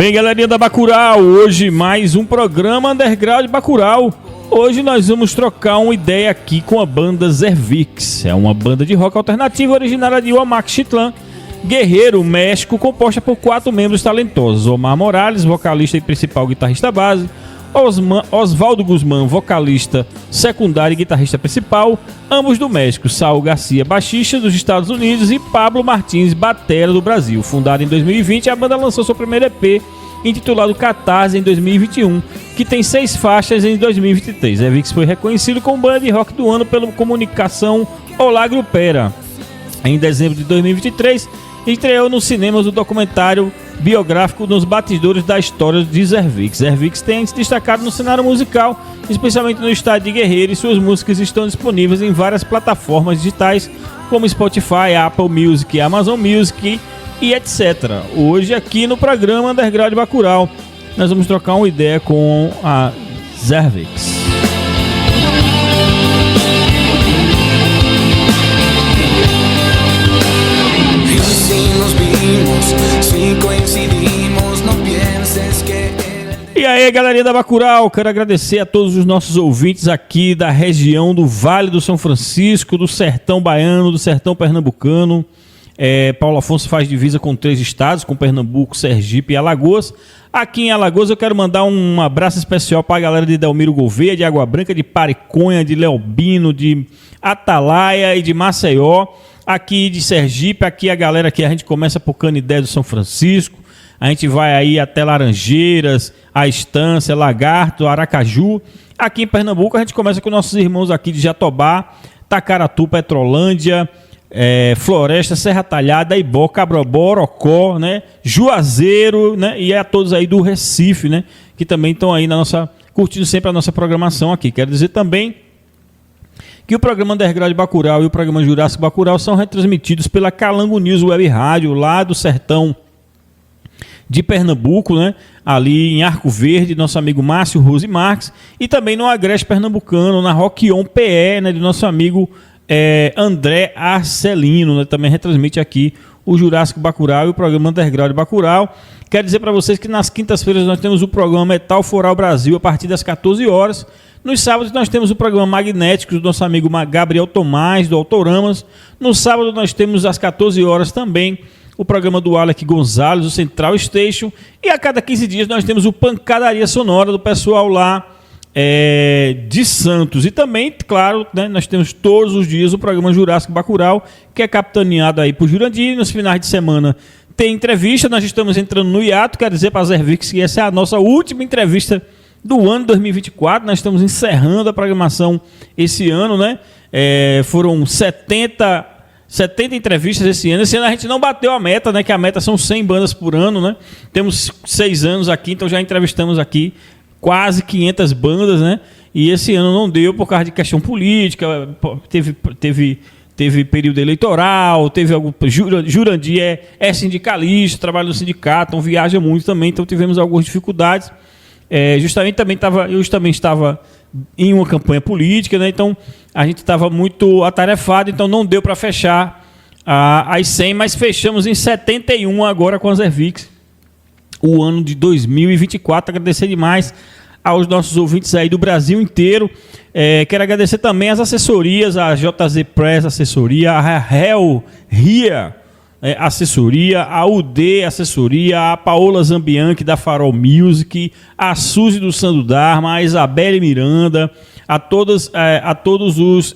Bem, galerinha da Bacurau, hoje mais um programa Underground Bacurau. Hoje nós vamos trocar uma ideia aqui com a banda Zervix. É uma banda de rock alternativo originária de Oaxaquixtlán, Guerreiro, México, composta por 4 membros talentosos: Omar Morales, vocalista e principal guitarrista base; Osvaldo Guzmán, vocalista secundário e guitarrista principal, ambos do México; Saul Garcia, baixista dos Estados Unidos; e Pablo Martins, batera do Brasil. Fundada em 2020, a banda lançou seu primeiro EP, intitulado Catarse, em 2021, que tem 6 faixas em 2023. Zervix foi reconhecido como banda de rock do ano pela comunicação Olá Grupera. Em dezembro de 2023, estreou nos cinemas o documentário biográfico Nos Batidores da História de Zervix. Zervix tem se destacado no cenário musical, especialmente no estado de Guerreiro, e suas músicas estão disponíveis em várias plataformas digitais como Spotify, Apple Music, Amazon Music e etc. Hoje aqui no programa Underground Bacurau, nós vamos trocar uma ideia com a Zervix. E aí, galerinha da Bacurau, quero agradecer a todos os nossos ouvintes aqui da região do Vale do São Francisco, do Sertão Baiano, do Sertão Pernambucano. Paulo Afonso faz divisa com 3 estados, com Pernambuco, Sergipe e Alagoas. Aqui em Alagoas eu quero mandar um abraço especial para a galera de Delmiro Gouveia, de Água Branca, de Pariconha, de Leobino, de Atalaia e de Maceió. Aqui de Sergipe, aqui a galera que a gente começa por Canidé do São Francisco. A gente vai aí até Laranjeiras, a Estância, Lagarto, Aracaju. Aqui em Pernambuco a gente começa com nossos irmãos aqui de Jatobá, Tacaratu, Petrolândia, Floresta, Serra Talhada, Ibó, Cabrobó, Orocó, né? Juazeiro, né? E a todos aí do Recife, né? Que também estão aí curtindo sempre a nossa programação aqui. Quero dizer também que o programa Underground Bacurau e o programa Jurássico Bacurau são retransmitidos pela Calango News Web Rádio, lá do sertão de Pernambuco, né? Ali em Arco Verde, nosso amigo Márcio Rose Marques, e também no Agreste Pernambucano, na Rock On PE, né? De nosso amigo André Arcelino, né? Também retransmite aqui o Jurássico Bacurau e o programa Underground Bacurau. Quero dizer para vocês que nas quintas-feiras nós temos o programa Metal Foral Brasil a partir das 14 horas. Nos sábados nós temos o programa Magnéticos do nosso amigo Gabriel Tomás, do Autoramas. No sábado nós temos às 14 horas também o programa do Alec Gonzalez, o Central Station. E a cada 15 dias nós temos o Pancadaria Sonora do pessoal lá de Santos. E também, claro, né, nós temos todos os dias o programa Jurássico Bacurau, que é capitaneado aí por Jurandir. Nos finais de semana tem entrevista. Nós estamos entrando no hiato. Quero dizer para a Zervix que essa é a nossa última entrevista do ano 2024. Nós estamos encerrando a programação esse ano, né? Foram 70 entrevistas esse ano. Esse ano a gente não bateu a meta, né? Que a meta são 100 bandas por ano, né? Temos 6 anos aqui, então já entrevistamos aqui quase 500 bandas, né? E esse ano não deu por causa de questão política. Teve período eleitoral, teve algum. Jurandir é sindicalista, trabalha no sindicato, então viaja muito também, então tivemos algumas dificuldades. Eu também estava em uma campanha política, né? Então a gente estava muito atarefado, então não deu para fechar as 100, mas fechamos em 71 agora com a Zervix, o ano de 2024. Agradecer demais aos nossos ouvintes aí do Brasil inteiro. Quero agradecer também as assessorias, a JZ Press Assessoria, a Hell Ria Assessoria, a UD Assessoria, a Paola Zambianchi da Farol Music, a Suzy do Sando Dharma, a Isabelle Miranda, a todos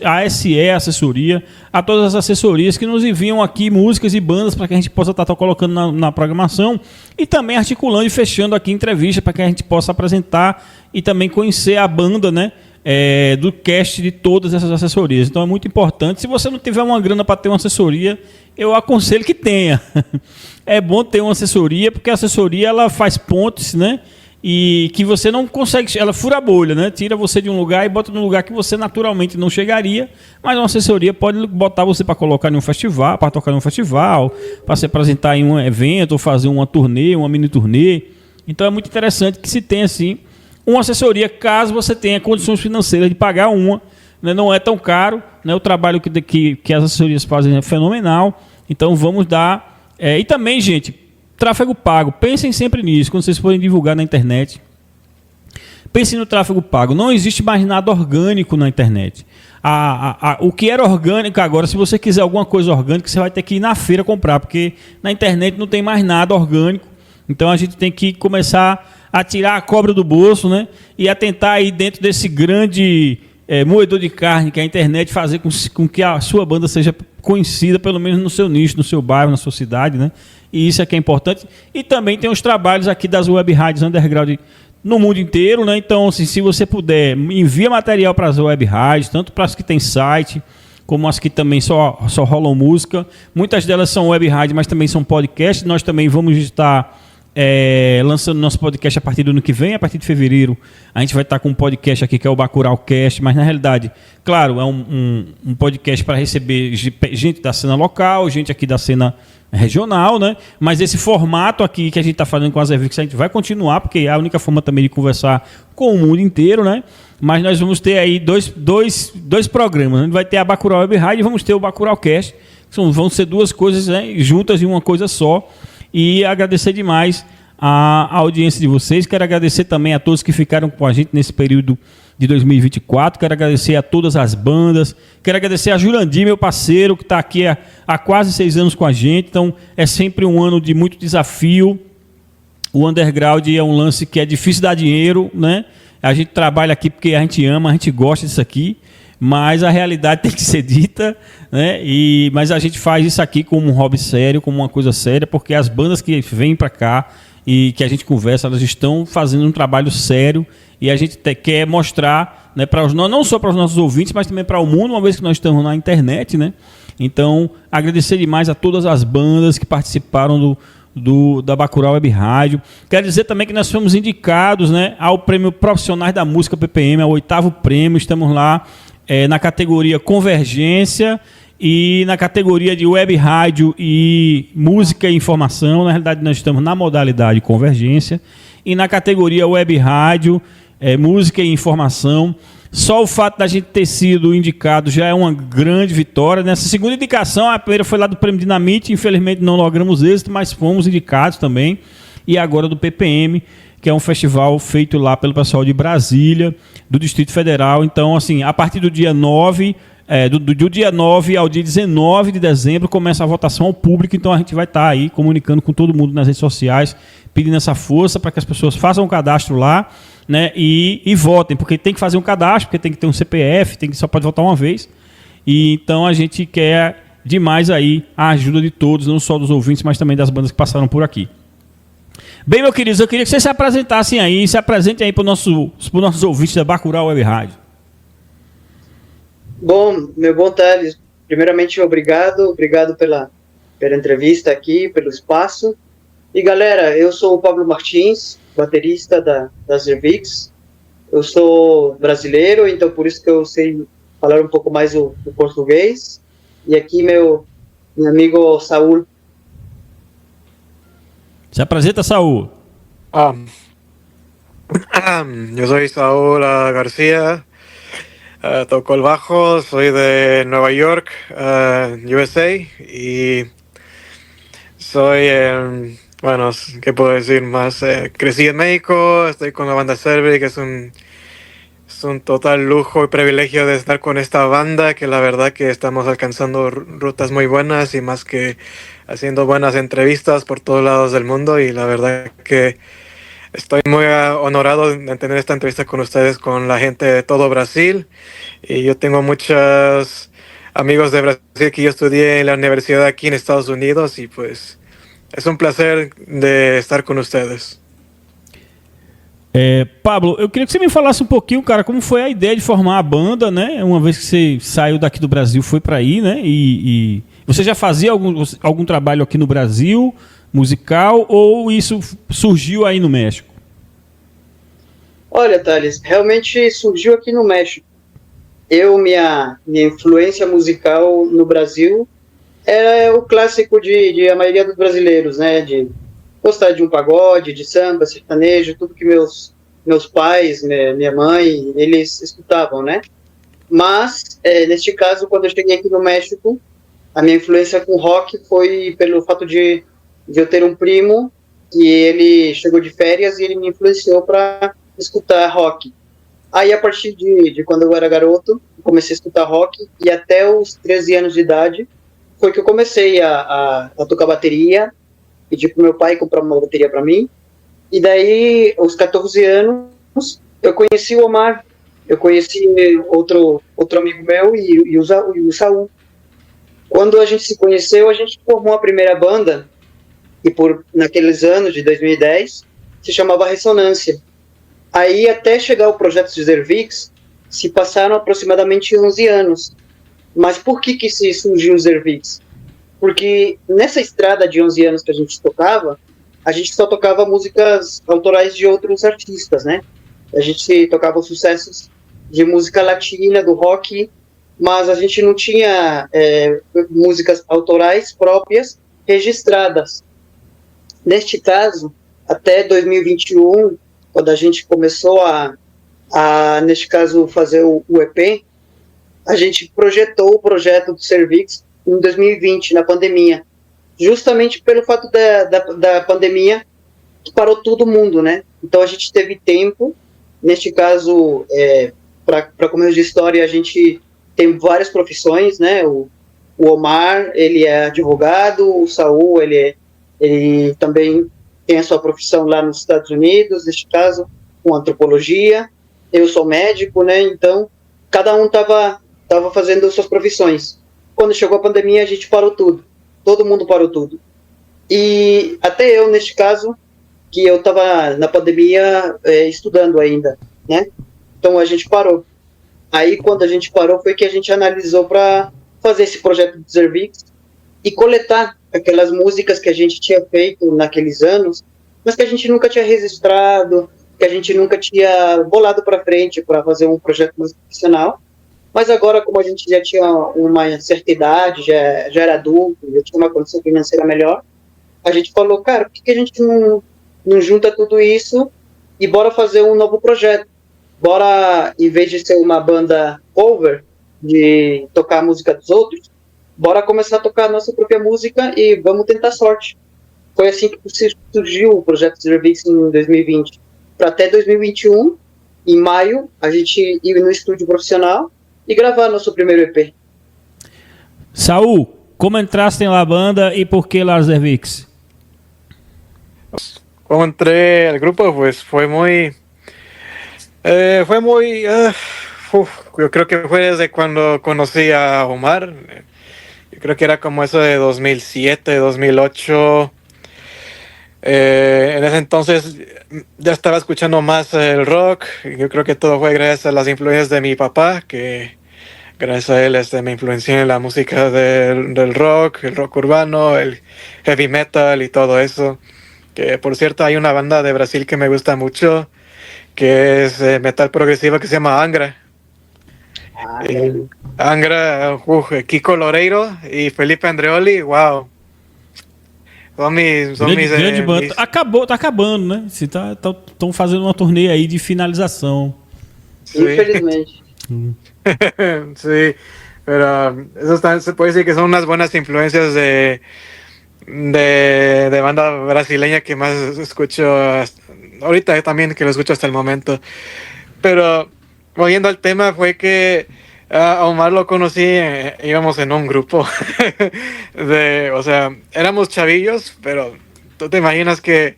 a SE Assessoria, a todas as assessorias que nos enviam aqui músicas e bandas para que a gente possa estar colocando na programação, e também articulando e fechando aqui entrevista para que a gente possa apresentar e também conhecer a banda, né? Do cast de todas essas assessorias. Então é muito importante. Se você não tiver uma grana para ter uma assessoria, eu aconselho que tenha. É bom ter uma assessoria, porque a assessoria ela faz pontes, né? E que você não consegue, ela fura a bolha, né? Tira você de um lugar e bota num lugar que você naturalmente não chegaria, mas uma assessoria pode botar você para colocar em um festival, para tocar em um festival, para se apresentar em um evento, ou fazer uma turnê, uma mini turnê. Então é muito interessante que se tenha assim uma assessoria, caso você tenha condições financeiras de pagar uma, né? Não é tão caro, né? O trabalho que as assessorias fazem é fenomenal. Então vamos dar. E também, gente, tráfego pago. Pensem sempre nisso, quando vocês forem divulgar na internet. Pensem no tráfego pago. Não existe mais nada orgânico na internet. O que era orgânico agora, se você quiser alguma coisa orgânica, você vai ter que ir na feira comprar, porque na internet não tem mais nada orgânico. Então a gente tem que começar a tirar a cobra do bolso, né? E a tentar ir dentro desse grande moedor de carne que é a internet, fazer com que a sua banda seja conhecida, pelo menos no seu nicho, no seu bairro, na sua cidade, né? E isso é que é importante. E também tem os trabalhos aqui das web rádios underground no mundo inteiro, né? Então, assim, se você puder, envia material para as web rádios, tanto para as que tem site, como as que também só rolam música. Muitas delas são web rádios, mas também são podcasts. Nós também vamos estar lançando nosso podcast a partir do ano que vem, a partir de fevereiro. A gente vai estar com um podcast aqui que é o Bacurau Cast, mas na realidade, claro, é um podcast para receber gente da cena local, gente aqui da cena regional, né? Mas esse formato aqui que a gente está fazendo com as Zervix, a gente vai continuar, porque é a única forma também de conversar com o mundo inteiro, né? Mas nós vamos ter aí dois programas. A gente vai ter a Bacurau Web Rádio e vamos ter o Bacurau Cast. Vão ser duas coisas, né, juntas em uma coisa só. E agradecer demais a audiência de vocês. Quero agradecer também a todos que ficaram com a gente nesse período de 2024. Quero agradecer a todas as bandas. Quero agradecer a Jurandir, meu parceiro, que está aqui há quase 6 anos com a gente. Então, é sempre um ano de muito desafio. O underground é um lance que é difícil dar dinheiro, né? A gente trabalha aqui porque a gente ama, a gente gosta disso aqui. Mas a realidade tem que ser dita, né? Mas a gente faz isso aqui como um hobby sério, como uma coisa séria, porque as bandas que vêm para cá e que a gente conversa, elas estão fazendo um trabalho sério e a gente quer mostrar, né, não só para os nossos ouvintes, mas também para o mundo, uma vez que nós estamos na internet, né? Então, agradecer demais a todas as bandas que participaram da Bacurau Web Rádio. Quero dizer também que nós fomos indicados, né, ao Prêmio Profissionais da Música PPM, ao 8º prêmio. Estamos lá na categoria Convergência e na categoria de Web Rádio e Música e Informação. Na realidade, nós estamos na modalidade Convergência. E na categoria Web Rádio, Música e Informação. Só o fato da gente ter sido indicado já é uma grande vitória. Nessa segunda indicação, a primeira foi lá do Prêmio Dinamite. Infelizmente não logramos êxito, mas fomos indicados também. E agora do PPM, que é um festival feito lá pelo pessoal de Brasília, do Distrito Federal. Então, assim, a partir do dia 9, do dia 9 ao dia 19 de dezembro, começa a votação ao público. Então, a gente vai estar aí comunicando com todo mundo nas redes sociais, pedindo essa força para que as pessoas façam um cadastro lá, né, e votem, porque tem que fazer um cadastro, porque tem que ter um CPF, só pode votar uma vez. E então, a gente quer demais aí a ajuda de todos, não só dos ouvintes, mas também das bandas que passaram por aqui. Bem, meu querido, eu queria que vocês se apresentassem aí, se apresentem aí para os nossos ouvintes da Bacurau Web Rádio. Bom, meu bom Thales, primeiramente obrigado pela entrevista aqui, pelo espaço. E galera, eu sou o Pablo Martins, baterista da Zervix. Eu sou brasileiro, então por isso que eu sei falar um pouco mais o português. E aqui meu amigo Saúl. Se apresenta, Saúl. Yo soy Saúl García, toco el bajo, soy de Nueva York, USA, y soy, bueno, ¿qué puedo decir más? Crecí en México, estoy con la banda Zervix, que es un total lujo y privilegio de estar con esta banda, que la verdad que estamos alcanzando rutas muy buenas y más que haciendo buenas entrevistas por todos lados del mundo, y la verdad que estoy muy honorado de tener esta entrevista con ustedes, con la gente de todo Brasil. Y yo tengo muchos amigos de Brasil que yo estudié en la universidad aquí en Estados Unidos, y pues es un placer de estar con ustedes. Pablo, eu queria que você me falasse um pouquinho, cara, como foi a ideia de formar a banda, né? Uma vez que você saiu daqui do Brasil, foi para aí, né? E você já fazia algum trabalho aqui no Brasil, musical, ou isso surgiu aí no México? Olha, Thales, realmente surgiu aqui no México. Minha influência musical no Brasil era o clássico de a maioria dos brasileiros, né? De gostar de um pagode, de samba, sertanejo, tudo que meus pais, minha mãe, eles escutavam, né? Mas, neste caso, quando eu cheguei aqui no México, a minha influência com rock foi pelo fato de eu ter um primo e ele chegou de férias e ele me influenciou para escutar rock. Aí, a partir de quando eu era garoto, comecei a escutar rock, e até os 13 anos de idade foi que eu comecei a tocar bateria, pedi pro meu pai comprar uma bateria para mim, e daí, aos 14 anos, eu conheci o Omar, eu conheci outro amigo meu e o Saul. Quando a gente se conheceu, a gente formou a primeira banda, e naqueles anos de 2010, se chamava Ressonância. Aí, até chegar o projeto Zervix, se passaram aproximadamente 11 anos. Mas por que se surgiu o Zervix? Porque nessa estrada de 11 anos que a gente tocava, a gente só tocava músicas autorais de outros artistas, né? A gente tocava os sucessos de música latina, do rock, mas a gente não tinha músicas autorais próprias registradas. Neste caso, até 2021, quando a gente começou neste caso, fazer o EP, a gente projetou o projeto do Zervix em 2020, na pandemia, justamente pelo fato da pandemia, que parou todo mundo, né? Então a gente teve tempo, neste caso, para começo de história, a gente tem várias profissões, né? O Omar, ele é advogado, o Saul, ele também tem a sua profissão lá nos Estados Unidos, neste caso, com antropologia. Eu sou médico, né? Então, cada um estava fazendo suas profissões. Quando chegou a pandemia, a gente parou tudo. Todo mundo parou tudo. E até eu, neste caso, que eu estava na pandemia estudando ainda, né? Então, a gente parou. Aí, quando a gente parou, foi que a gente analisou para fazer esse projeto de Zervix e coletar aquelas músicas que a gente tinha feito naqueles anos, mas que a gente nunca tinha registrado, que a gente nunca tinha bolado para frente para fazer um projeto mais profissional. Mas agora, como a gente já tinha uma certa idade, já era adulto, já tinha uma condição financeira melhor, a gente falou, cara, por que a gente não junta tudo isso e bora fazer um novo projeto? Bora, em vez de ser uma banda cover, de tocar a música dos outros, bora começar a tocar a nossa própria música e vamos tentar sorte. Foi assim que surgiu o projeto Zervix em 2020. Para até 2021, em maio, a gente ir no estúdio profissional e gravar nosso primeiro EP. Saul, como entraste en la banda y por qué la Zervix? Como entré al grupo, pues yo creo que fue desde cuando conocí a Omar. Yo creo que era como eso de 2007, 2008. En ese entonces ya estaba escuchando más el rock. Yo creo que todo fue gracias a las influencias de mi papá, que gracias a él me influenció en la música del rock, el rock urbano, el heavy metal y todo eso. Que por cierto hay una banda de Brasil que me gusta mucho, que es metal progresivo, que se llama Angra. Angra, Kiko Loureiro y Felipe Andreoli, wow. Grande banda. Tá acabando, né? Estão fazendo uma turnê aí de finalização. Sí. Infelizmente. Sí, pero eso se puede decir que son unas buenas influencias de banda brasileña que más escucho ahorita también, que lo escucho hasta el momento. Pero volviendo al tema, fue que a Omar lo conocí, íbamos en un grupo o sea, éramos chavillos, pero tú te imaginas que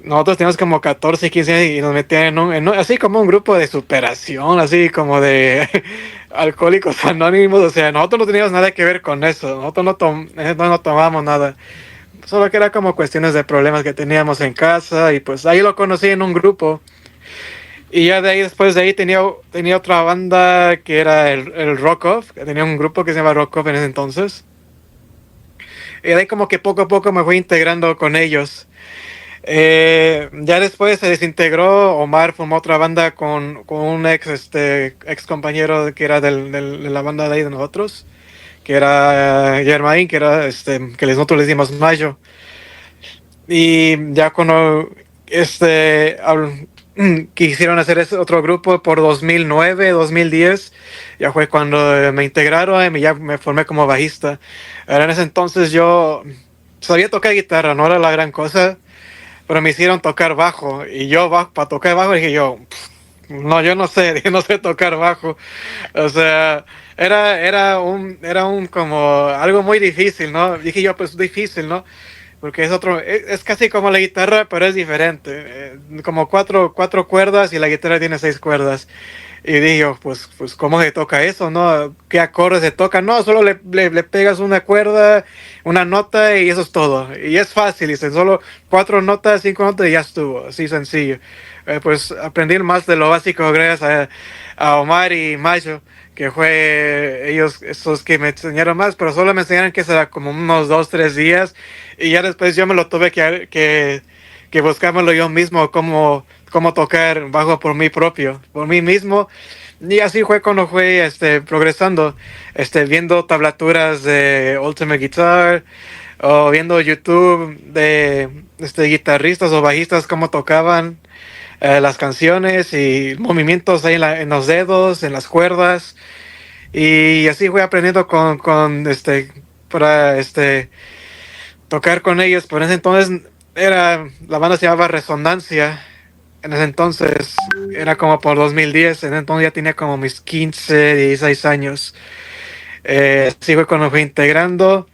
nosotros teníamos como 14, 15 años y nos metían así como un grupo de superación, así como de alcohólicos anónimos. O sea, nosotros no teníamos nada que ver con eso, nosotros no tomamos nada, solo que era como cuestiones de problemas que teníamos en casa, y pues ahí lo conocí en un grupo. Y ya de ahí, después de ahí, tenía otra banda que era el Rock Off, que tenía un grupo que se llama Rock Off en ese entonces. Y de ahí como que poco a poco me fui integrando con ellos. Ya después se desintegró, Omar formó otra banda con un ex compañero que era de la banda de ahí de nosotros, que era Germain, que era que nosotros le decimos Mayo. Y ya cuando quisieron hacer ese otro grupo por 2009, 2010, ya fue cuando me integraron y ya me formé como bajista. Ahora, en ese entonces yo sabía tocar guitarra, no era la gran cosa, pero me hicieron tocar bajo. Y yo, para tocar bajo, dije yo, no, yo no sé, yo no sé tocar bajo. O sea, era un como algo muy difícil, ¿no? Dije yo, pues difícil, ¿no? Porque es casi como la guitarra, pero es diferente. Como cuatro cuerdas y la guitarra tiene 6 cuerdas. Y dije yo, pues ¿cómo se toca eso, no? ¿Qué acordes se tocan? No, solo le pegas una cuerda, una nota y eso es todo. Y es fácil, dice, solo 4 notas, 5 notas y ya estuvo, así sencillo. Pues aprendí más de lo básico gracias a Omar y Mayo, que fue ellos esos que me enseñaron más, pero solo me enseñaron que será como unos 2, 3 días y ya después yo me lo tuve que buscármelo yo mismo, cómo tocar bajo por mí mismo. Y así fue cuando fue progresando, viendo tablaturas de Ultimate Guitar o viendo YouTube de guitarristas o bajistas cómo tocaban las canciones y movimientos ahí en los dedos, en las cuerdas. Y así fui aprendiendo para tocar con ellos. Por ese entonces la banda se llamaba Resonancia. En ese entonces era como por 2010. En ese entonces ya tenía como mis 15, 16 años. Así fue cuando fui integrando.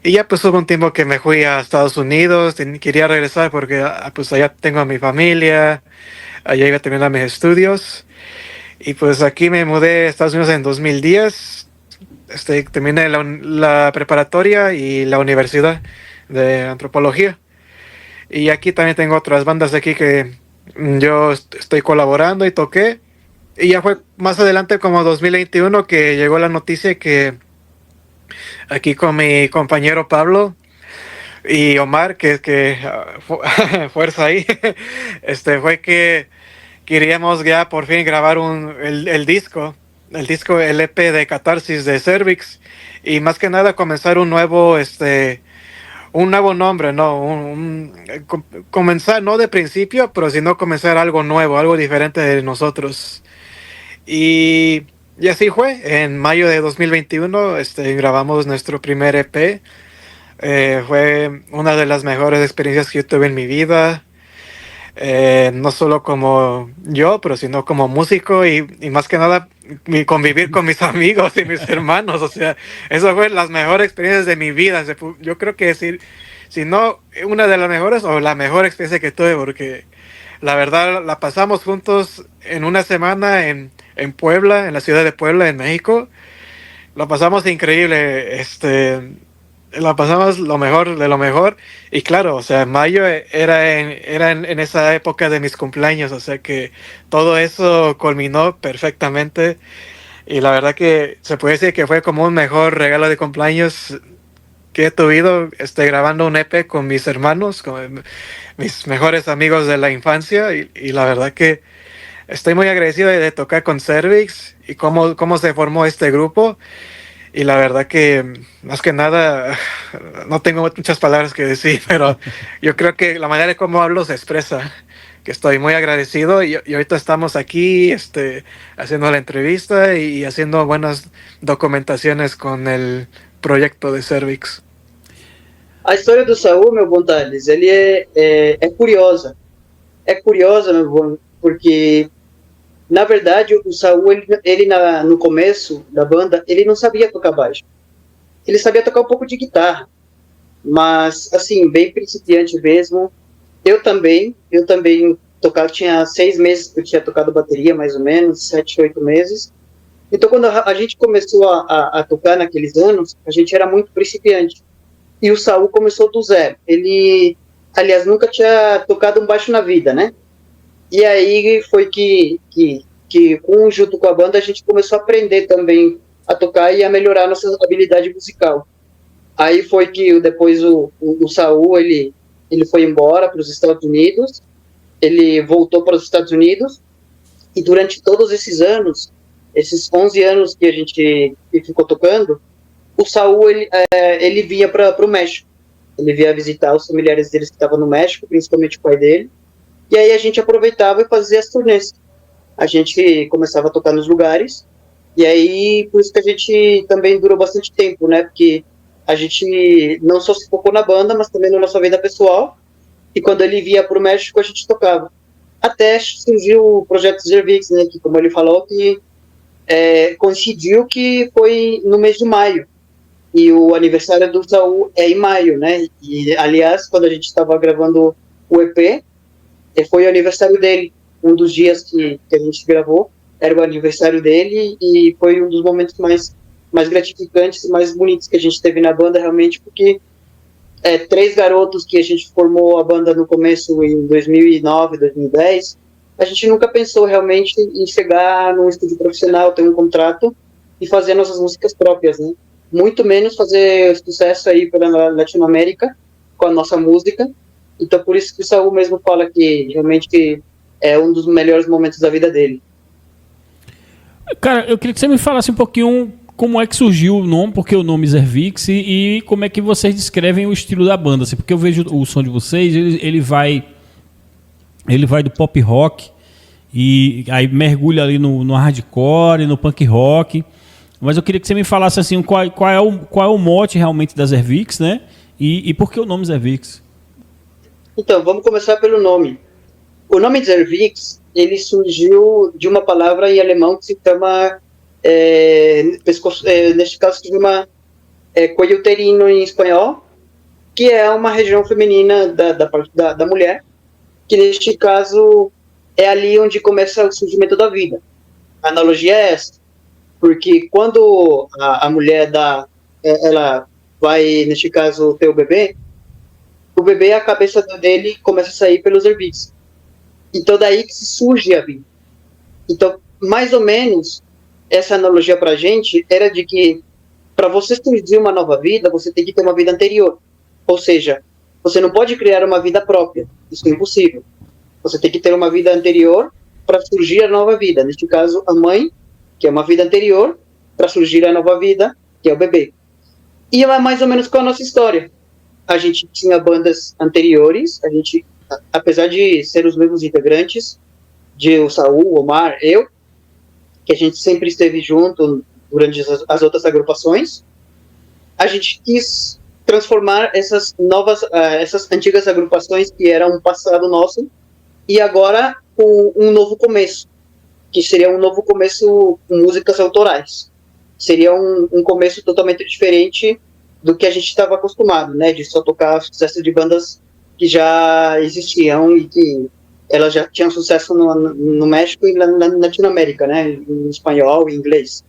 Y ya pues hubo un tiempo que me fui a Estados Unidos. Quería regresar porque pues allá tengo a mi familia. Allá iba a terminar mis estudios. Y pues aquí me mudé a Estados Unidos en 2010. Terminé la preparatoria y la universidad de antropología. Y aquí también tengo otras bandas aquí que yo estoy colaborando y toqué. Y ya fue más adelante como 2021 que llegó la noticia que aquí con mi compañero Pablo y Omar, fuerza ahí, fue que queríamos ya por fin grabar el disco, el EP de Catarsis de Cervix, y más que nada comenzar un nuevo nombre, ¿no? Comenzar no de principio, pero sino comenzar algo nuevo, algo diferente de nosotros. Y así fue, en mayo de 2021 grabamos nuestro primer EP. Fue una de las mejores experiencias que yo tuve en mi vida. No solo como yo, pero sino como músico y más que nada convivir con mis amigos y mis hermanos. O sea, eso fue las mejores experiencias de mi vida. Yo creo que decir, si no una de las mejores o la mejor experiencia que tuve, porque la verdad la pasamos juntos en una semana en Puebla, en la ciudad de Puebla, en México. Lo pasamos increíble. La pasamos lo mejor de lo mejor. Y claro, o sea, mayo era en esa época de mis cumpleaños, o sea que todo eso culminó perfectamente. Y la verdad que se puede decir que fue como un mejor regalo de cumpleaños que he tenido, grabando un EP con mis hermanos, con mis mejores amigos de la infancia. Y la verdad que estoy muy agradecido de tocar con Cervix y cómo se formó este grupo. Y la verdad que, más que nada, no tengo muchas palabras que decir, pero yo creo que la manera en cómo hablo se expresa, que estoy muy agradecido y ahorita estamos aquí haciendo la entrevista y haciendo buenas documentaciones con el proyecto de Cervix. A história do Saul, meu bom Thales, ele é curiosa. É curiosa, meu bom, porque na verdade, o Saul, no começo da banda, ele não sabia tocar baixo. Ele sabia tocar um pouco de guitarra, mas, assim, bem principiante mesmo. Eu também tocava, tinha 6 meses que eu tinha tocado bateria, mais ou menos, 7, 8 meses. Então, quando a gente começou a tocar naqueles anos, a gente era muito principiante. E o Saul começou do zero. Ele, aliás, nunca tinha tocado um baixo na vida, né? E aí foi que junto com a banda, a gente começou a aprender também a tocar e a melhorar nossa habilidade musical. Aí foi que depois o Saul, ele foi embora para os Estados Unidos, ele voltou para os Estados Unidos, e durante todos esses anos, esses 11 anos que a gente ficou tocando, o Saul, ele vinha para o México. Ele vinha visitar os familiares deles que estavam no México, principalmente o pai dele, e aí a gente aproveitava e fazia as turnês. A gente começava a tocar nos lugares, e aí por isso que a gente também durou bastante tempo, né? Porque a gente não só se focou na banda, mas também na nossa vida pessoal, e quando ele via para o México, a gente tocava. Até surgiu o projeto Zervix, né, que, como ele falou, que coincidiu que foi no mês de maio, e o aniversário do Saul é em maio, né, e, aliás, quando a gente estava gravando o EP, foi o aniversário dele, um dos dias que a gente gravou, era o aniversário dele, e foi um dos momentos mais gratificantes e mais bonitos que a gente teve na banda, realmente, porque 3 garotos que a gente formou a banda no começo, em 2009, 2010, a gente nunca pensou realmente em chegar num estúdio profissional, ter um contrato e fazer nossas músicas próprias, né? Muito menos fazer sucesso aí pela Latinoamérica com a nossa música. Então, por isso que o Saul mesmo fala que realmente é um dos melhores momentos da vida dele. Cara, eu queria que você me falasse um pouquinho como é que surgiu o nome, porque o nome Zervix, e como é que vocês descrevem o estilo da banda, assim, porque eu vejo o som de vocês, ele vai do pop rock, e aí mergulha ali no hardcore, no punk rock, mas eu queria que você me falasse assim, qual é o mote realmente da Zervix, né, e por que o nome Zervix? Então, vamos começar pelo nome. O nome Zervix, ele surgiu de uma palavra em alemão que se chama, neste caso se chama cuello uterino em espanhol, que é uma região feminina da parte da mulher, que neste caso é ali onde começa o surgimento da vida. A analogia é essa, porque quando a mulher ela vai, neste caso, ter o bebê, a cabeça dele começa a sair pelos cervix. Então, daí que surge a vida. Então, mais ou menos, essa analogia para a gente era de que, para você surgir uma nova vida, você tem que ter uma vida anterior. Ou seja, você não pode criar uma vida própria. Isso é impossível. Você tem que ter uma vida anterior para surgir a nova vida. Neste caso, a mãe, que é uma vida anterior, para surgir a nova vida, que é o bebê. E é mais ou menos com a nossa história. A gente tinha bandas anteriores, a gente, apesar de ser os mesmos integrantes, de o Saul, o Omar, eu, que a gente sempre esteve junto durante as outras agrupações, a gente quis transformar essas antigas agrupações que eram um passado nosso, e agora com um novo começo, que seria um novo começo com músicas autorais. Seria um começo totalmente diferente do que a gente estava acostumado, né, de só tocar sucesso de bandas que já existiam e que elas já tinham sucesso no México e na Latinoamérica, né, em espanhol e inglês.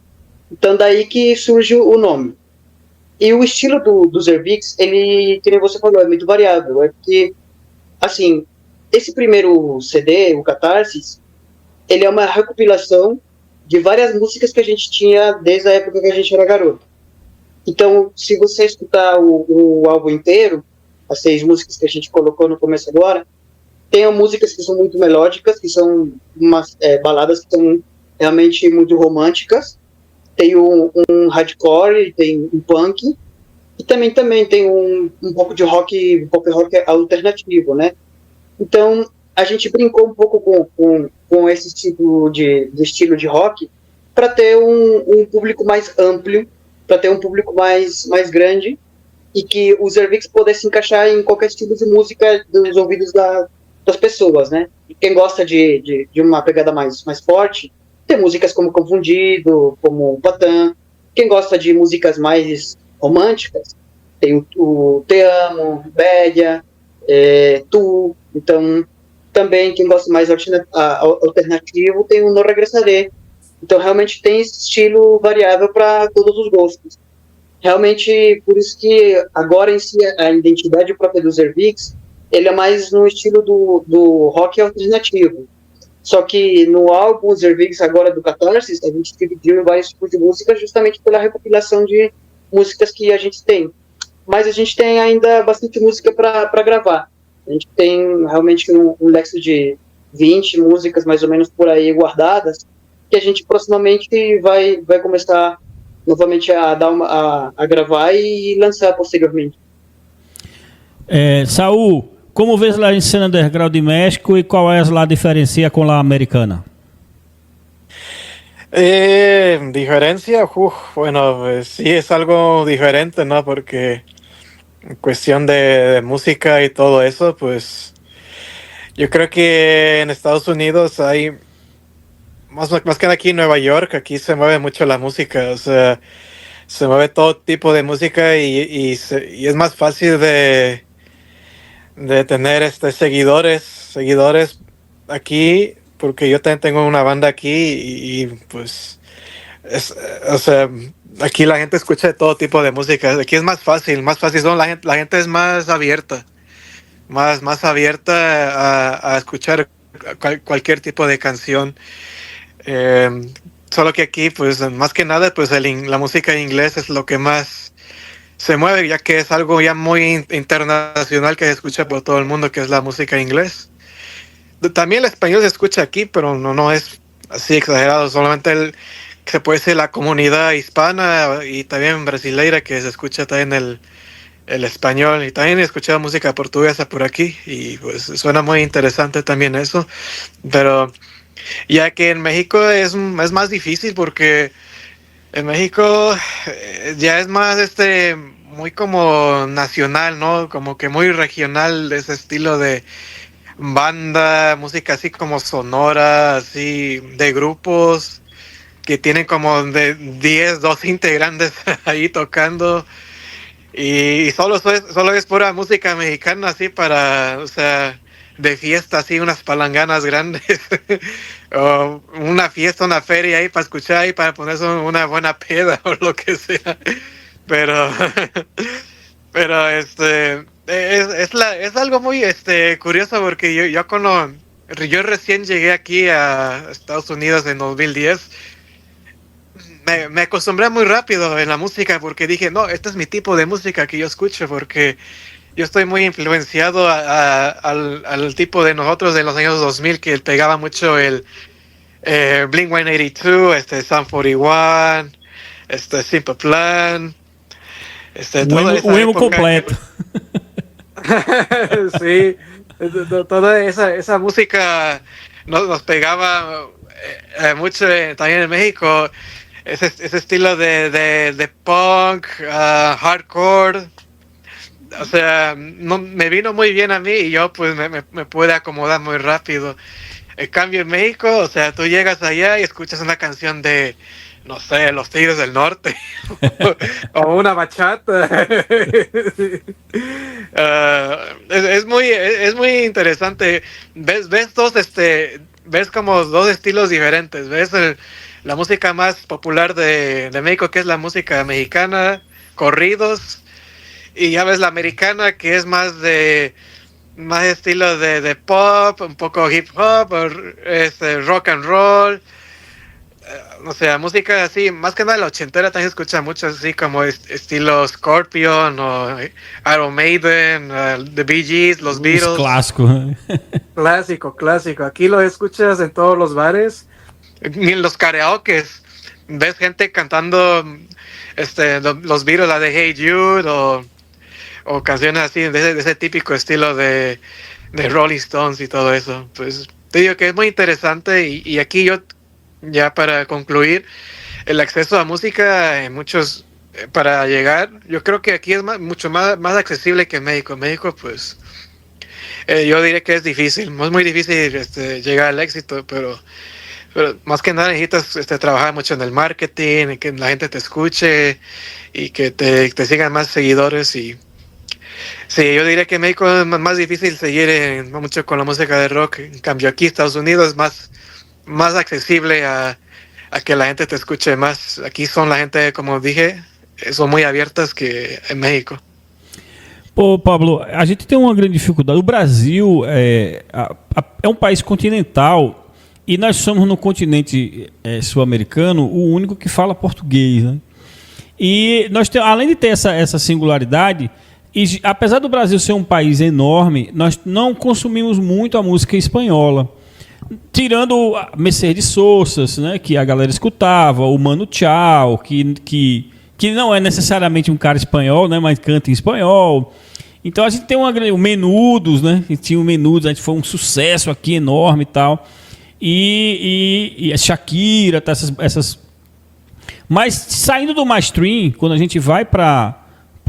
Então, daí que surge o nome. E o estilo do Zervix, ele, como você falou, é muito variável. É porque, assim, esse primeiro CD, o Catarsis, ele é uma recopilação de várias músicas que a gente tinha desde a época que a gente era garoto. Então, se você escutar o álbum inteiro, as 6 músicas que a gente colocou no começo agora, tem músicas que são muito melódicas, que são umas baladas que são realmente muito românticas. Tem um hardcore, tem um punk, e também tem um pouco de rock, pop rock alternativo, né? Então, a gente brincou um pouco com esse tipo de estilo de rock para ter um público mais amplo, para ter um público mais grande, e que os Zervix pudessem encaixar em qualquer estilo de música dos ouvidos das pessoas, né? E quem gosta de uma pegada mais forte, tem músicas como Confundido, como Patã. Quem gosta de músicas mais românticas, tem o Te Amo, Bédia, Tu. Então, também quem gosta mais alternativo tem o No Regressaré. Então, realmente tem esse estilo variável para todos os gostos. Realmente, por isso que agora em si a identidade própria do Zervix, ele é mais no estilo do rock alternativo. Só que no álbum Zervix agora do Catarsis, a gente dividiu em vários tipos de músicas justamente pela recopilação de músicas que a gente tem. Mas a gente tem ainda bastante música para gravar. A gente tem realmente um lexo de 20 músicas mais ou menos por aí guardadas, que a gente proximamente vai começar novamente a gravar e lançar posteriormente. Saúl, como ves la escena underground de México y cuál es la diferencia con la americana? Diferencia, bueno, sí es algo diferente, ¿no? Porque en cuestión de música y todo eso, pues yo creo que en Estados Unidos hay, más que aquí en Nueva York, aquí se mueve mucho la música, o sea, se mueve todo tipo de música y es más fácil de tener seguidores aquí, porque yo también tengo una banda aquí pues, o sea, aquí la gente escucha de todo tipo de música. Aquí es más fácil, la gente es más abierta, más abierta a escuchar cualquier tipo de canción. Eh, Solo que aquí, pues, más que nada, pues la música en inglés es lo que más se mueve, ya que es algo ya muy internacional que se escucha por todo el mundo, que es la música en inglés. También el español se escucha aquí, pero no es así exagerado. Solamente se puede decir la comunidad hispana y también brasileira, que se escucha también el español. Y también he escuchado música portuguesa por aquí y pues suena muy interesante también eso. Pero ya que en México es más difícil porque en México ya es más muy como nacional, ¿no? Como que muy regional ese estilo de banda, música así como sonora, así de grupos que tienen como de 10, 12 integrantes ahí tocando y solo es pura música mexicana así para, o sea, de fiesta así, unas palanganas grandes o una fiesta, una feria ahí para escuchar ahí para ponerse una buena peda o lo que sea, pero pero es algo muy curioso porque yo recién llegué aquí a Estados Unidos en 2010. Me acostumbré muy rápido en la música porque dije, no, este es mi tipo de música que yo escucho porque yo estoy muy influenciado al tipo de nosotros de los años 2000 que pegaba mucho el Blink-182, Sum 41, Simple Plan, toda esa O emo época completo. sí, toda esa música nos pegaba mucho también en México. Ese estilo de punk, hardcore, o sea, no, me vino muy bien a mí y yo pues me pude acomodar muy rápido. En cambio en México, o sea, tú llegas allá y escuchas una canción de, no sé, Los Tigres del Norte o una bachata. Es muy interesante. Ves como dos estilos diferentes. Ves la música más popular de México, que es la música mexicana, corridos, y ya ves la americana, que es más estilo de pop, un poco hip hop, rock and roll. O sea, música así, más que nada la ochentera también escucha mucho así como estilo Scorpion o Iron Maiden, The Bee Gees, los Beatles. Clásico. Clásico. Aquí lo escuchas en todos los bares, en los karaokes. Ves gente cantando los Beatles, la de Hey Jude o canciones así de ese típico estilo de Rolling Stones y todo eso. Pues te digo que es muy interesante y aquí yo, ya para concluir, el acceso a música en muchos para llegar, yo creo que aquí es mucho más accesible que en México. En México, pues yo diré que es difícil, es muy difícil llegar al éxito, pero más que nada necesitas trabajar mucho en el marketing, que la gente te escuche y que te sigan más seguidores. Y sí, yo diría que en México es más difícil seguir mucho con la música de rock. En cambio aquí Estados Unidos es más accesible a que la gente te escuche más. Aquí son la gente, como dije, son muy abiertas que en México. Pô, Pablo, a gente tem uma grande dificuldade. O Brasil é um país continental e nós somos no continente sul-americano o único que fala português, né? E nós temos, além de ter essa singularidade, e apesar do Brasil ser um país enorme, nós não consumimos muito a música espanhola. Tirando a Mercedes Sosa, né, que a galera escutava, o Manu Chao, que não é necessariamente um cara espanhol, né, mas canta em espanhol. Então a gente tem o Menudos, né? A gente tinha o Menudos, a gente foi um sucesso aqui enorme e tal. E a Shakira, tá, essas. Mas saindo do mainstream, quando a gente vai para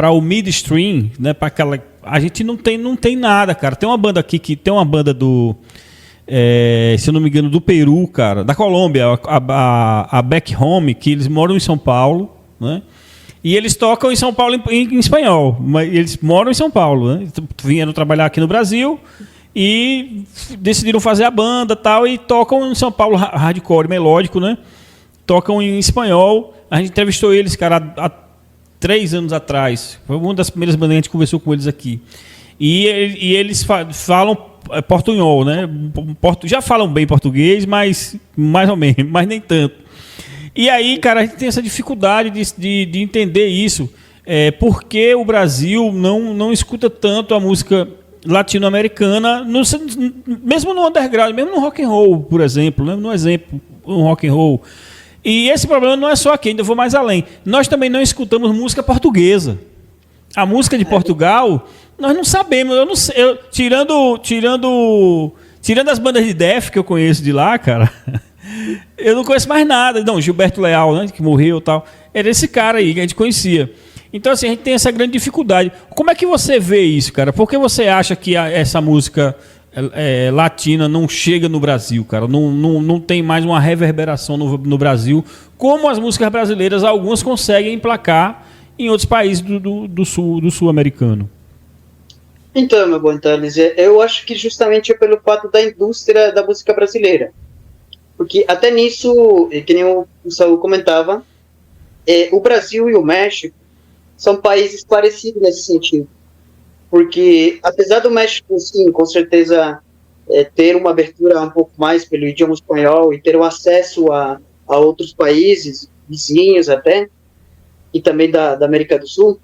para o midstream, né, para aquela, a gente não tem nada, cara. Tem uma banda aqui que tem uma banda do se eu não me engano, do Peru, cara, da Colômbia, a Back Home, que eles moram em São Paulo, né? E eles tocam em São Paulo em espanhol, mas eles moram em São Paulo, né? Vieram trabalhar aqui no Brasil e decidiram fazer a banda tal, e tocam em São Paulo hardcore, melódico, né? Tocam em espanhol. A gente entrevistou eles, cara, há 3 anos atrás. Foi uma das primeiras bandas que a gente conversou com eles aqui. E eles falam portunhol, né? Já falam bem português, mas mais ou menos, mas nem tanto. E aí, cara, a gente tem essa dificuldade de entender isso. Porque o Brasil não escuta tanto a música latino-americana, mesmo no underground, mesmo no rock and roll, por exemplo, né? No rock and roll. E esse problema não é só aqui, ainda vou mais além. Nós também não escutamos música portuguesa. A música de Portugal, nós não sabemos. Eu não sei, tirando as bandas de death que eu conheço de lá, cara, eu não conheço mais nada. Não, Gilberto Leal, né, que morreu e tal. Era esse cara aí que a gente conhecia. Então, assim, a gente tem essa grande dificuldade. Como é que você vê isso, cara? Por que você acha que essa música latina não chega no Brasil, cara? Não tem mais uma reverberação no Brasil, como as músicas brasileiras, algumas conseguem emplacar em outros países do sul americano. Então, meu bom Thales, eu acho que justamente é pelo fato da indústria da música brasileira. Porque até nisso, que nem o Saul comentava, o Brasil e o México são países parecidos nesse sentido. Porque, apesar do México, sim, com certeza, ter uma abertura um pouco mais pelo idioma espanhol e ter um acesso a outros países, vizinhos até, e também da América do Sul,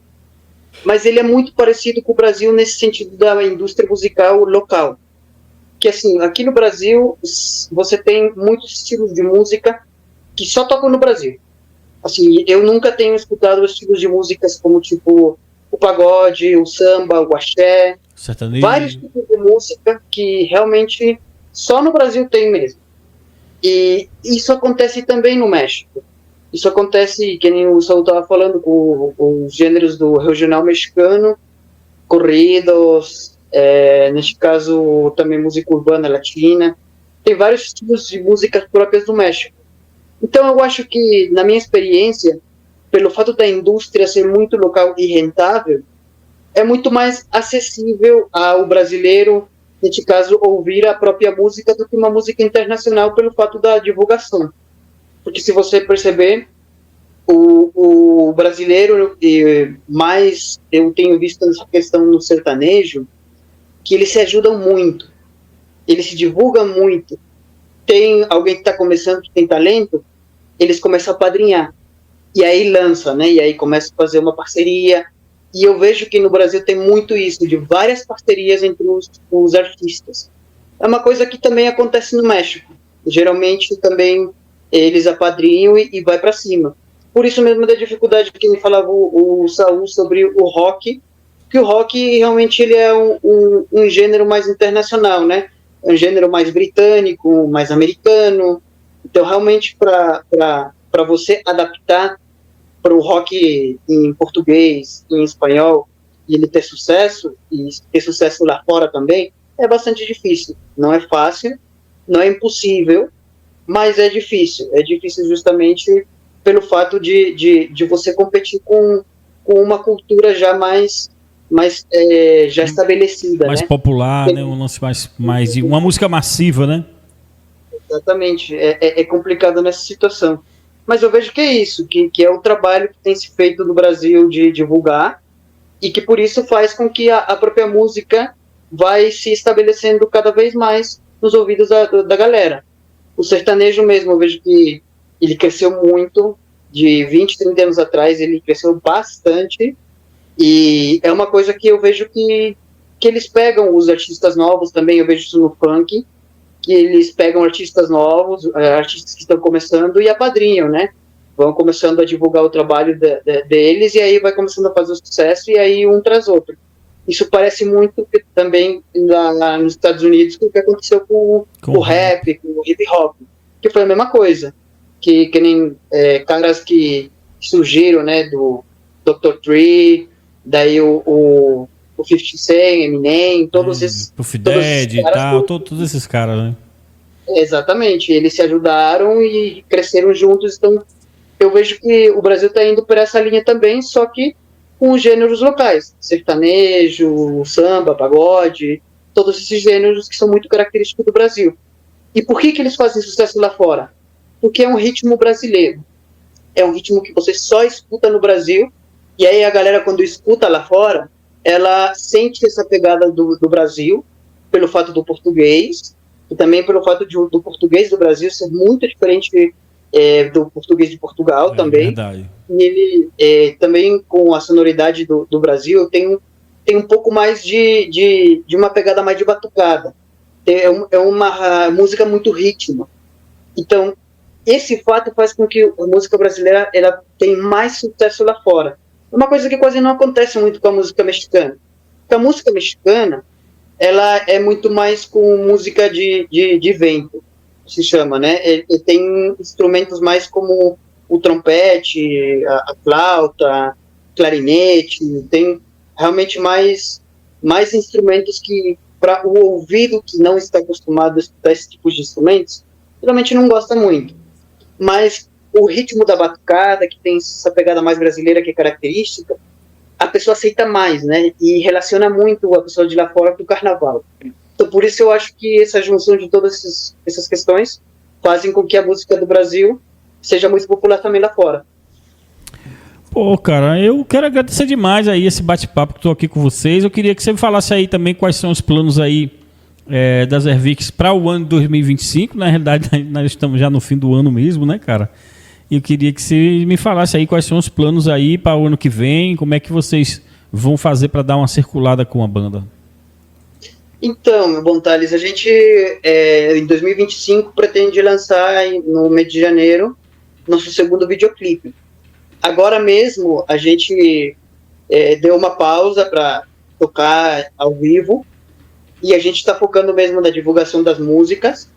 mas ele é muito parecido com o Brasil nesse sentido da indústria musical local. Que, assim, aqui no Brasil, você tem muitos estilos de música que só tocam no Brasil. Assim, eu nunca tenho escutado estilos de músicas como, tipo, o pagode, o samba, o axé, sertanejo. Vários tipos de música que realmente só no Brasil tem mesmo. E isso acontece também no México. Isso acontece, que nem o Saul estava falando, com os gêneros do regional mexicano, corridos, neste caso também música urbana latina. Tem vários estilos de músicas próprias do México. Então eu acho que, na minha experiência, pelo fato da indústria ser muito local e rentável, é muito mais acessível ao brasileiro, neste caso, ouvir a própria música do que uma música internacional pelo fato da divulgação. Porque se você perceber, o brasileiro, mais eu tenho visto nessa questão no sertanejo, que eles se ajudam muito, eles se divulgam muito. Tem alguém que está começando, que tem talento, eles começam a padrinhar. E aí lança, né? E aí começa a fazer uma parceria. E eu vejo que no Brasil tem muito isso, de várias parcerias entre os artistas. É uma coisa que também acontece no México. Geralmente também eles apadrinham e vai para cima. Por isso mesmo da dificuldade que me falava o Saul sobre o rock, que o rock realmente ele é um gênero mais internacional, né? É um gênero mais britânico, mais americano. Então realmente para você adaptar para o rock em português, em espanhol, e ele ter sucesso, e ter sucesso lá fora também, é bastante difícil. Não é fácil, não é impossível, mas é difícil. É difícil justamente pelo fato de você competir com uma cultura já mais já estabelecida. Mais, né? Popular, né? Um lance mais de uma música massiva, né? Exatamente. É complicado nessa situação. Mas eu vejo que é isso, que é o trabalho que tem se feito no Brasil de divulgar, e que por isso faz com que a própria música vai se estabelecendo cada vez mais nos ouvidos da galera. O sertanejo mesmo, eu vejo que ele cresceu muito, de 20, 30 anos atrás, ele cresceu bastante, e é uma coisa que eu vejo que eles pegam os artistas novos também, eu vejo isso no funk, que eles pegam artistas novos, artistas que estão começando e apadrinham, né? Vão começando a divulgar o trabalho deles e aí vai começando a fazer o sucesso e aí um traz outro. Isso parece muito também lá nos Estados Unidos com o que aconteceu com o rap, com o hip hop, que foi a mesma coisa, que nem caras que surgiram, né, do Dr. Dre, daí o 50 Cent, Eminem, todos esses... Puff Daddy e tal, todos esses caras, né? Exatamente, eles se ajudaram e cresceram juntos, então eu vejo que o Brasil está indo por essa linha também, só que com os gêneros locais, sertanejo, samba, pagode, todos esses gêneros que são muito característicos do Brasil. E por que eles fazem sucesso lá fora? Porque é um ritmo brasileiro, é um ritmo que você só escuta no Brasil, e aí a galera quando escuta lá fora, ela sente essa pegada do Brasil, pelo fato do português, e também pelo fato do português do Brasil ser muito diferente do português de Portugal também. Verdade. E ele também com a sonoridade do Brasil tem um pouco mais de uma pegada mais de batucada. É uma música muito ritmo. Então, esse fato faz com que a música brasileira ela tenha mais sucesso lá fora. Uma coisa que quase não acontece muito com a música mexicana. Porque a música mexicana ela é muito mais com música de vento, se chama, né? E tem instrumentos mais como o trompete, a flauta, clarinete, tem realmente mais instrumentos que, para o ouvido que não está acostumado a escutar esse tipo de instrumentos, geralmente não gosta muito. Mas o ritmo da batucada, que tem essa pegada mais brasileira que é característica, a pessoa aceita mais, né? E relaciona muito a pessoa de lá fora com o carnaval. Então, por isso eu acho que essa junção de todas essas questões fazem com que a música do Brasil seja muito popular também lá fora. Pô, cara, eu quero agradecer demais aí esse bate-papo que estou aqui com vocês. Eu queria que você me falasse aí também quais são os planos aí das Airvix para o ano de 2025. Na realidade, nós estamos já no fim do ano mesmo, né, cara? E eu queria que você me falasse aí quais são os planos aí para o ano que vem, como é que vocês vão fazer para dar uma circulada com a banda. Então, meu bom Thales, a gente em 2025 pretende lançar no mês de janeiro nosso segundo videoclipe. Agora mesmo a gente deu uma pausa para tocar ao vivo e a gente está focando mesmo na divulgação das músicas.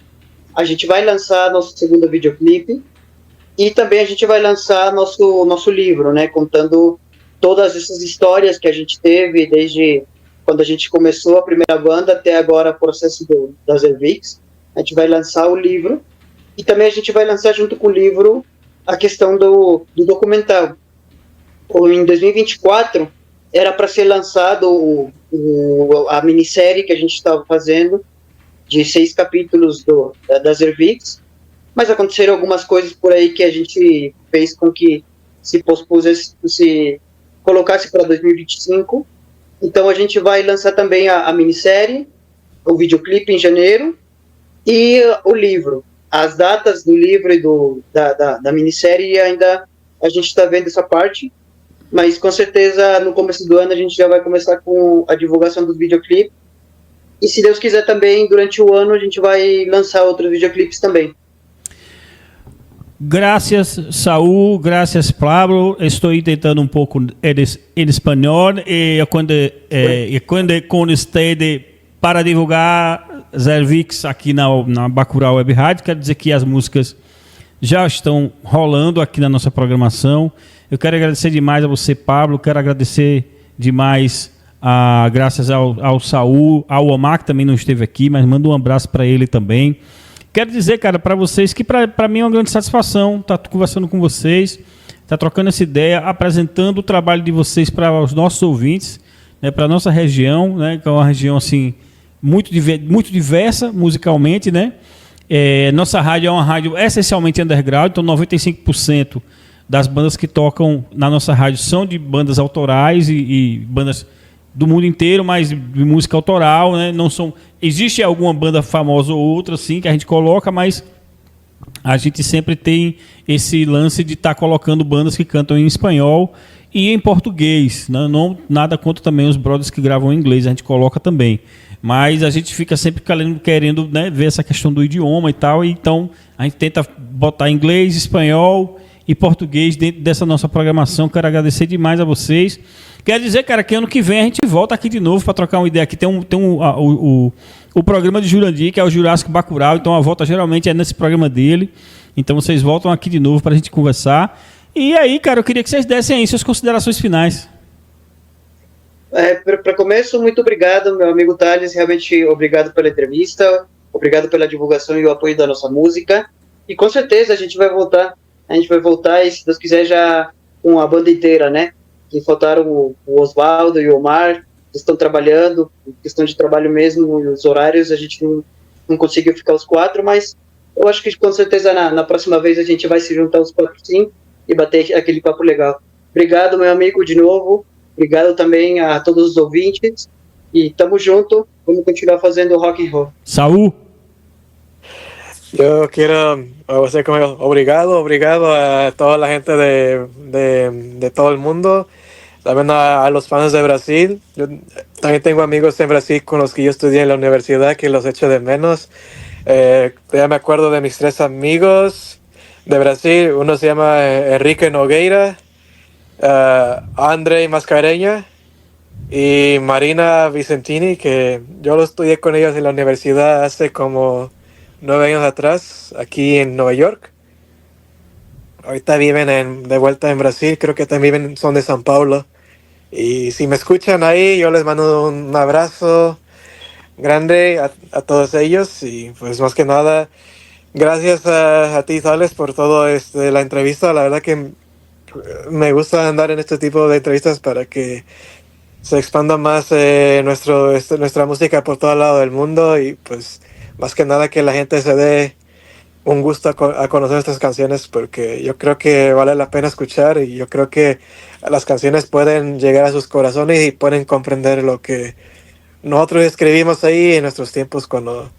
A gente vai lançar nosso segundo videoclipe e também a gente vai lançar nosso livro, né, contando todas essas histórias que a gente teve desde quando a gente começou a primeira banda até agora o processo das Airvix. A gente vai lançar o livro e também a gente vai lançar junto com o livro a questão do documental. Em 2024 era para ser lançado a minissérie que a gente estava fazendo de 6 capítulos das Airvix, mas aconteceram algumas coisas por aí que a gente fez com que se colocasse para 2025. Então a gente vai lançar também a minissérie, o videoclipe em janeiro e o livro. As datas do livro e da minissérie ainda a gente está vendo essa parte, mas com certeza no começo do ano a gente já vai começar com a divulgação do videoclipe. E se Deus quiser também, durante o ano a gente vai lançar outros videoclipes também. Gracias, Saúl. Gracias, Pablo. Estou tentando um pouco em espanhol e quando com vocês para divulgar Airvix aqui na Bacurau Web Rádio. Quero dizer que as músicas já estão rolando aqui na nossa programação. Eu quero agradecer demais a você, Pablo. Quero agradecer demais, graças ao Saúl, ao Omar, que também não esteve aqui, mas mando um abraço para ele também. Quero dizer, cara, para vocês que para mim é uma grande satisfação estar conversando com vocês, estar trocando essa ideia, apresentando o trabalho de vocês para os nossos ouvintes, né, para a nossa região, né, que é uma região assim, muito diversa musicalmente, né? Nossa rádio é uma rádio essencialmente underground, então 95% das bandas que tocam na nossa rádio são de bandas autorais e bandas do mundo inteiro, mas de música autoral, né? Não são... Existe alguma banda famosa ou outra, sim, que a gente coloca, mas a gente sempre tem esse lance de estar colocando bandas que cantam em espanhol e em português, né? Não, nada contra também os brothers que gravam em inglês, a gente coloca também. Mas a gente fica sempre querendo, né, ver essa questão do idioma e tal, e então a gente tenta botar inglês, espanhol e português dentro dessa nossa programação. Quero agradecer demais a vocês. Quero dizer, cara, que ano que vem a gente volta aqui de novo para trocar uma ideia. Aqui tem o programa de Jurandir, que é o Jurássico Bacurau, então a volta geralmente é nesse programa dele. Então vocês voltam aqui de novo para a gente conversar. E aí, cara, eu queria que vocês dessem aí suas considerações finais. Para começo, muito obrigado, meu amigo Thales, realmente obrigado pela entrevista, obrigado pela divulgação e o apoio da nossa música, e com certeza a gente vai voltar, e se Deus quiser já com a banda inteira, né, que faltaram o Osvaldo e o Omar, que estão trabalhando, questão de trabalho mesmo, os horários, a gente não conseguiu ficar os 4, mas eu acho que com certeza na próxima vez a gente vai se juntar os 4 sim, e bater aquele papo legal. Obrigado, meu amigo, de novo. Obrigado também a todos os ouvintes. E tamo junto. Vamos continuar fazendo rock and roll. Saúl. Yo quiero hacer como obrigado a toda la gente de todo el mundo, también a los fans de Brasil. Yo también tengo amigos en Brasil con los que yo estudié en la universidad que los echo de menos. Ya me acuerdo de mis 3 amigos de Brasil. Uno se llama Enrique Nogueira, Andrei Mascareña y Marina Vicentini, que yo lo estudié con ellos en la universidad hace como 9 años atrás, aquí en Nueva York. Ahorita viven de vuelta en Brasil, creo que también son de San Paulo. Y si me escuchan ahí, yo les mando un abrazo grande a todos ellos. Y pues más que nada, gracias a ti, Thales, por todo la entrevista. La verdad que me gusta andar en este tipo de entrevistas para que se expanda más nuestra música por todo lado del mundo, y pues más que nada que la gente se dé un gusto a conocer estas canciones, porque yo creo que vale la pena escuchar, y yo creo que las canciones pueden llegar a sus corazones y pueden comprender lo que nosotros escribimos ahí en nuestros tiempos cuando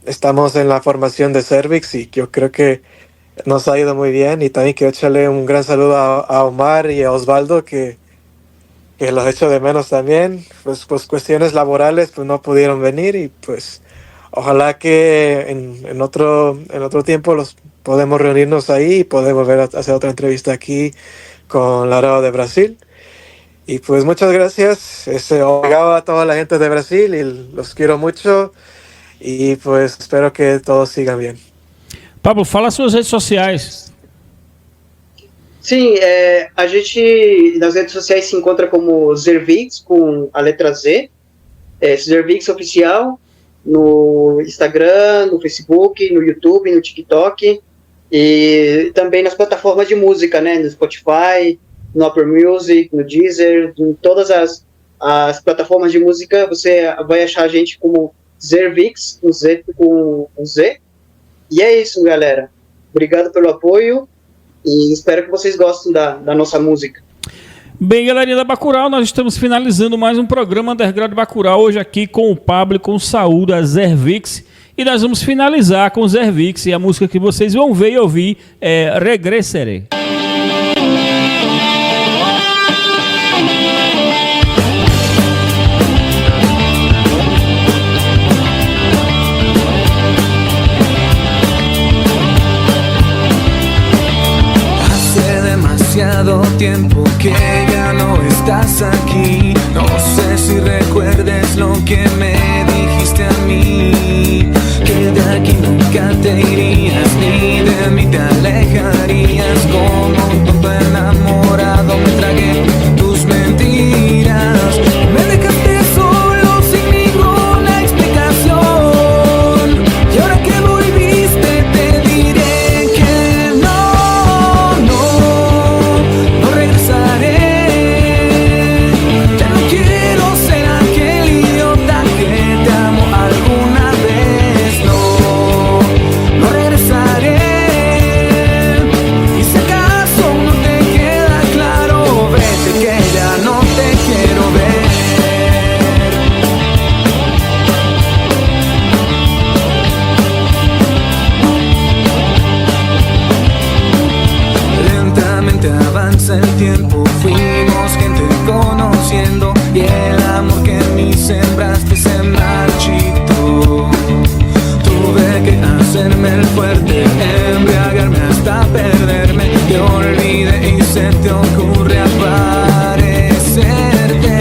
estamos en la formación de Cervix, y yo creo que nos ha ido muy bien. Y también quiero echarle un gran saludo a Omar y a Osvaldo, que los echo de menos también. Pues cuestiones laborales pues no pudieron venir, y pues ojalá que en otro tiempo los podemos reunirnos ahí y poder volver a hacer otra entrevista aquí con la Radio de Brasil. Y pues muchas gracias. Obrigado a toda la gente de Brasil, y los quiero mucho, y pues espero que todos sigan bien. Pablo, fala suas redes sociais. Sim, a gente nas redes sociais se encontra como Zervix, com a letra Z, Zervix Oficial, no Instagram, no Facebook, no YouTube, no TikTok, e também nas plataformas de música, né, no Spotify, no Apple Music, no Deezer, em todas as plataformas de música você vai achar a gente como Zervix, com Z. E é isso, galera. Obrigado pelo apoio e espero que vocês gostem da nossa música. Bem, galerinha da Bacurau, nós estamos finalizando mais um programa Underground Bacurau, hoje aqui com o Pablo e com o Saúl da Zervix. E nós vamos finalizar com o Zervix, e a música que vocês vão ver e ouvir é Regresseré. Tiempo que ya no estás aquí. No sé si recuerdes lo que me dijiste a mí, que de aquí nunca te irías, ni de mí te alejarías. Como un tonto enamorado me tragué tus mentiras. Me dejaste solo sin ninguna explicación, y ahora que volviste te diré que no regresaré. Ya no quiero ser aquel idiota que te amo alguna vez. No regresaré. Y si acaso no te queda claro, vete que ya no te quiero ver. Lentamente avanza el tiempo, fuimos gente conociendo, y el amor que en mí sembraste se marchitó. Tuve que hacerme el fuerte, embriagarme hasta perderme. Te olvidé y se te ocurre aparecerte.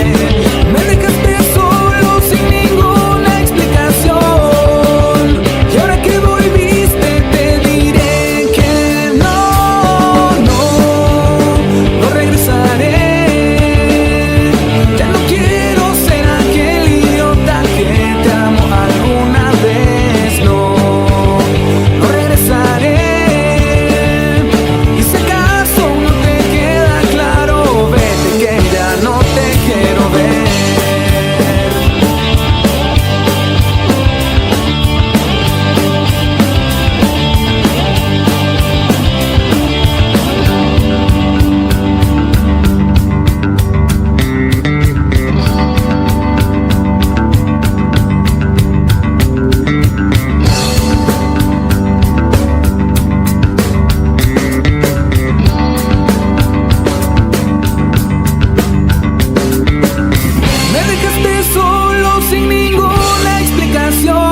Me dejaste solo sin ninguna explicación, y ahora que volviste te diré que no regresaré. Ya no quiero solo sin ninguna explicación.